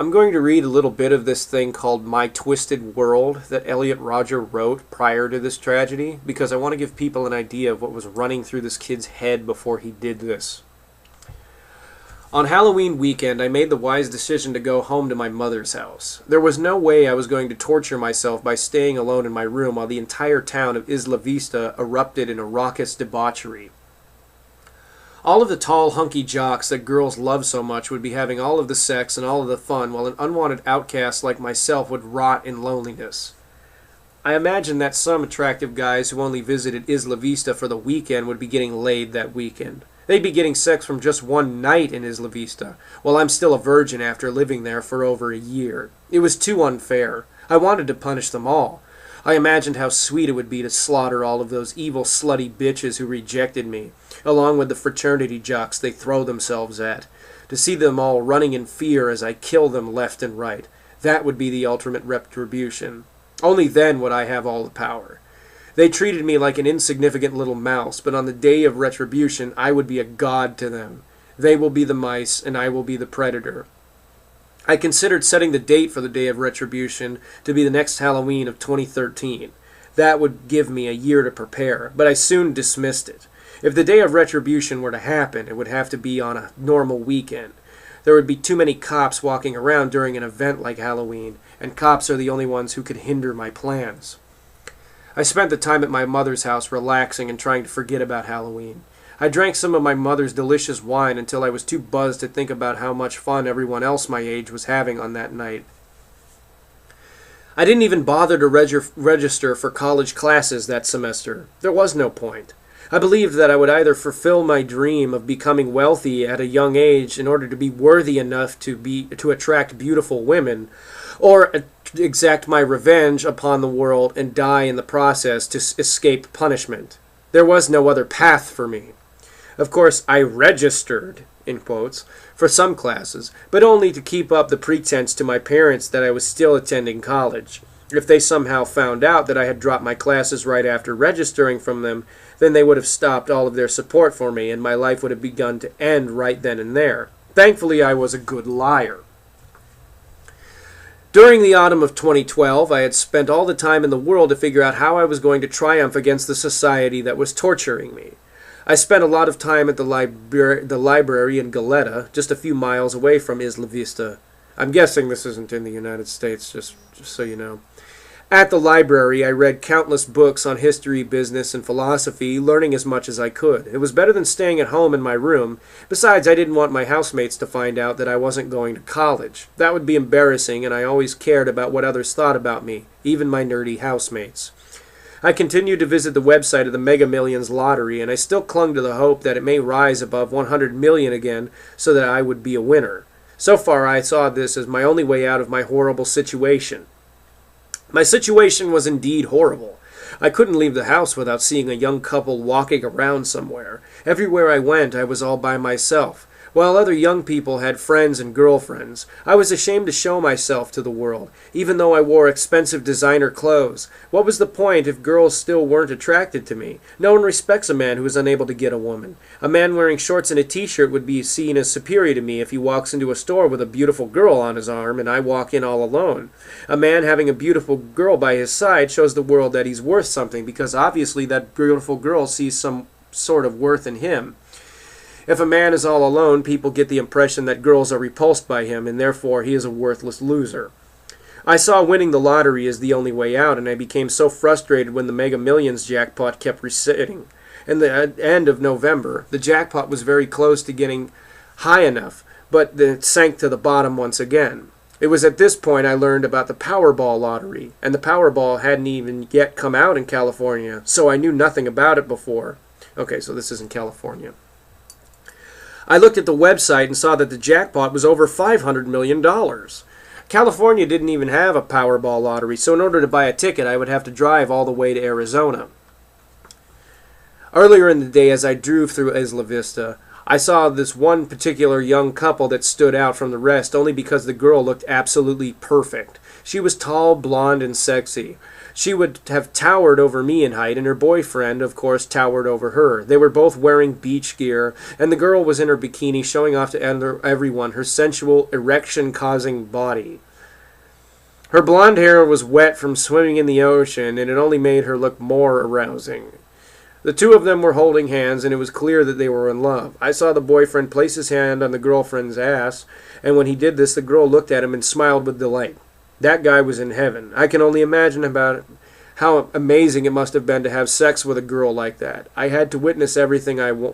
I'm going to read a little bit of this thing called My Twisted World that Elliot Rodger wrote prior to this tragedy, because I want to give people an idea of what was running through this kid's head before he did this. On Halloween weekend, I made the wise decision to go home to my mother's house. There was no way I was going to torture myself by staying alone in my room while the entire town of Isla Vista erupted in a raucous debauchery. All of the tall, hunky jocks that girls love so much would be having all of the sex and all of the fun, while an unwanted outcast like myself would rot in loneliness. I imagine that some attractive guys who only visited Isla Vista for the weekend would be getting laid that weekend. They'd be getting sex from just one night in Isla Vista, while I'm still a virgin after living there for over a year. It was too unfair. I wanted to punish them all. I imagined how sweet it would be to slaughter all of those evil, slutty bitches who rejected me, along with the fraternity jocks they throw themselves at. To see them all running in fear as I kill them left and right. That would be the ultimate retribution. Only then would I have all the power. They treated me like an insignificant little mouse, but on the day of retribution, I would be a god to them. They will be the mice, and I will be the predator. I considered setting the date for the day of retribution to be the next Halloween of 2013. That would give me a year to prepare, but I soon dismissed it. If the day of retribution were to happen, it would have to be on a normal weekend. There would be too many cops walking around during an event like Halloween, and cops are the only ones who could hinder my plans. I spent the time at my mother's house relaxing and trying to forget about Halloween. I drank some of my mother's delicious wine until I was too buzzed to think about how much fun everyone else my age was having on that night. I didn't even bother to register for college classes that semester. There was no point. I believed that I would either fulfill my dream of becoming wealthy at a young age in order to be worthy enough to attract beautiful women, or exact my revenge upon the world and die in the process to escape punishment. There was no other path for me. Of course, I registered, in quotes, for some classes, but only to keep up the pretense to my parents that I was still attending college. If they somehow found out that I had dropped my classes right after registering from them, then they would have stopped all of their support for me, and my life would have begun to end right then and there. Thankfully, I was a good liar. During the autumn of 2012, I had spent all the time in the world to figure out how I was going to triumph against the society that was torturing me. I spent a lot of time at the library in Goleta, just a few miles away from Isla Vista. I'm guessing this isn't in the United States, just so you know. At the library, I read countless books on history, business, and philosophy, learning as much as I could. It was better than staying at home in my room. Besides, I didn't want my housemates to find out that I wasn't going to college. That would be embarrassing, and I always cared about what others thought about me, even my nerdy housemates. I continued to visit the website of the Mega Millions lottery, and I still clung to the hope that it may rise above 100 million again so that I would be a winner. So far, I saw this as my only way out of my horrible situation. My situation was indeed horrible. I couldn't leave the house without seeing a young couple walking around somewhere. Everywhere I went, I was all by myself. While other young people had friends and girlfriends, I was ashamed to show myself to the world, even though I wore expensive designer clothes. What was the point if girls still weren't attracted to me? No one respects a man who is unable to get a woman. A man wearing shorts and a t-shirt would be seen as superior to me if he walks into a store with a beautiful girl on his arm and I walk in all alone. A man having a beautiful girl by his side shows the world that he's worth something, because obviously that beautiful girl sees some sort of worth in him. If a man is all alone, people get the impression that girls are repulsed by him, and therefore he is a worthless loser. I saw winning the lottery as the only way out, and I became so frustrated when the Mega Millions jackpot kept receding. In the end of November, the jackpot was very close to getting high enough, but then it sank to the bottom once again. It was at this point I learned about the Powerball lottery, and the Powerball hadn't even yet come out in California, so I knew nothing about it before. Okay, so this is in California. I looked at the website and saw that the jackpot was over $500 million. California didn't even have a Powerball lottery, so in order to buy a ticket, I would have to drive all the way to Arizona. Earlier in the day, as I drove through Isla Vista, I saw this one particular young couple that stood out from the rest only because the girl looked absolutely perfect. She was tall, blonde, and sexy. She would have towered over me in height, and her boyfriend, of course, towered over her. They were both wearing beach gear, and the girl was in her bikini, showing off to everyone her sensual, erection-causing body. Her blonde hair was wet from swimming in the ocean, and it only made her look more arousing. The two of them were holding hands, and it was clear that they were in love. I saw the boyfriend place his hand on the girlfriend's ass, and when he did this, the girl looked at him and smiled with delight. That guy was in heaven. I can only imagine about how amazing it must have been to have sex with a girl like that. I had to witness everything I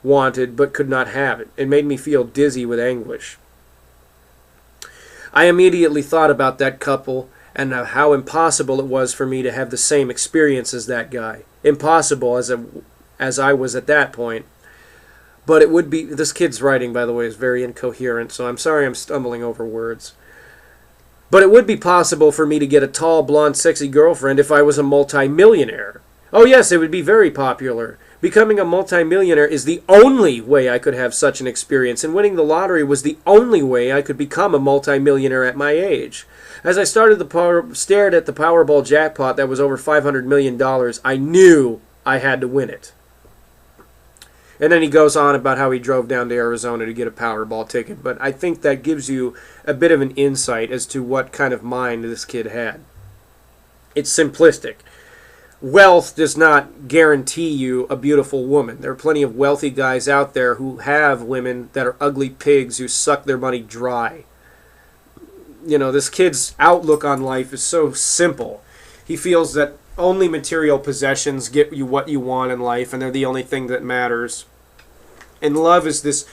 wanted, but could not have it. It made me feel dizzy with anguish. I immediately thought about that couple and how impossible it was for me to have the same experience as that guy. Impossible as I was at that point. But it would be... This kid's writing, by the way, is very incoherent, so I'm sorry I'm stumbling over words. But it would be possible for me to get a tall, blonde, sexy girlfriend if I was a multi-millionaire. Oh yes, it would be very popular. Becoming a multi-millionaire is the only way I could have such an experience, and winning the lottery was the only way I could become a multi-millionaire at my age. As I stared at the Powerball jackpot that was over $500 million, I knew I had to win it. And then he goes on about how he drove down to Arizona to get a Powerball ticket, but I think that gives you a bit of an insight as to what kind of mind this kid had. It's simplistic. Wealth does not guarantee you a beautiful woman. There are plenty of wealthy guys out there who have women that are ugly pigs who suck their money dry. You know, this kid's outlook on life is so simple. He feels that only material possessions get you what you want in life, and they're the only thing that matters. And love is this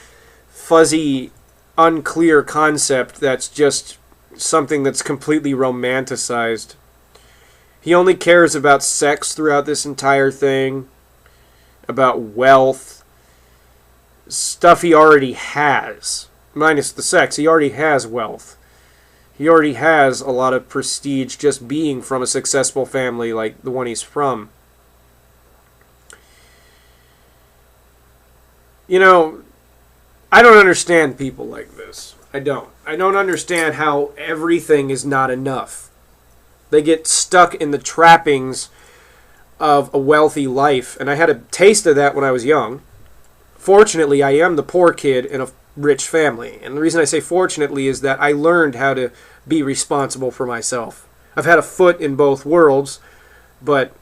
fuzzy, unclear concept that's just something that's completely romanticized. He only cares about sex throughout this entire thing, about wealth, stuff he already has. Minus the sex, he already has wealth. He already has a lot of prestige just being from a successful family like the one he's from. You know, I don't understand people like this. I don't. I don't understand how everything is not enough. They get stuck in the trappings of a wealthy life, and I had a taste of that when I was young. Fortunately, I am the poor kid in a rich family, and the reason I say fortunately is that I learned how to be responsible for myself. I've had a foot in both worlds, but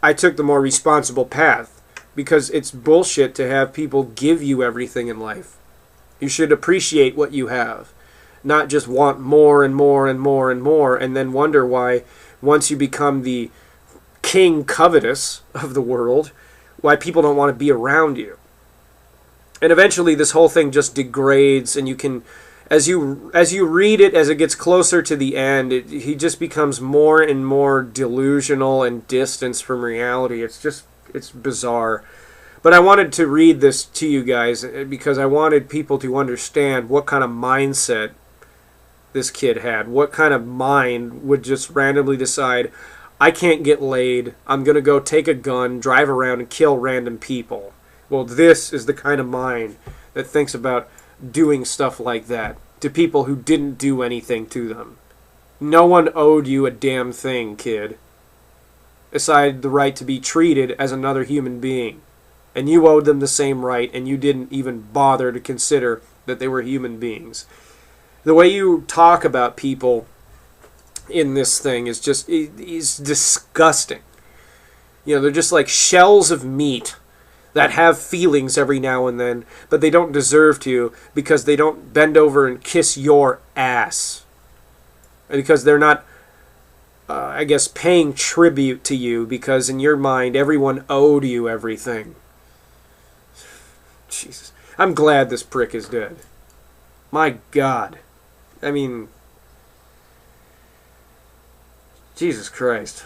I took the more responsible path, because it's bullshit to have people give you everything in life. You should appreciate what you have, not just want more and more and more and more, and then wonder why, once you become the king covetous of the world, why people don't want to be around you. And eventually this whole thing just degrades, and you can, as you read it, as it gets closer to the end, he just becomes more and more delusional and distanced from reality. It's bizarre. But I wanted to read this to you guys because I wanted people to understand what kind of mindset this kid had. What kind of mind would just randomly decide, I can't get laid, I'm going to go take a gun, drive around, and kill random people. Well, this is the kind of mind that thinks about doing stuff like that to people who didn't do anything to them. No one owed you a damn thing, kid, aside the right to be treated as another human being. And you owed them the same right, and you didn't even bother to consider that they were human beings. The way you talk about people in this thing is disgusting. You know, they're just like shells of meat that have feelings every now and then, but they don't deserve to because they don't bend over and kiss your ass. And because they're not, I guess, paying tribute to you because in your mind everyone owed you everything. Jesus. I'm glad this prick is dead. My God. I mean, Jesus Christ.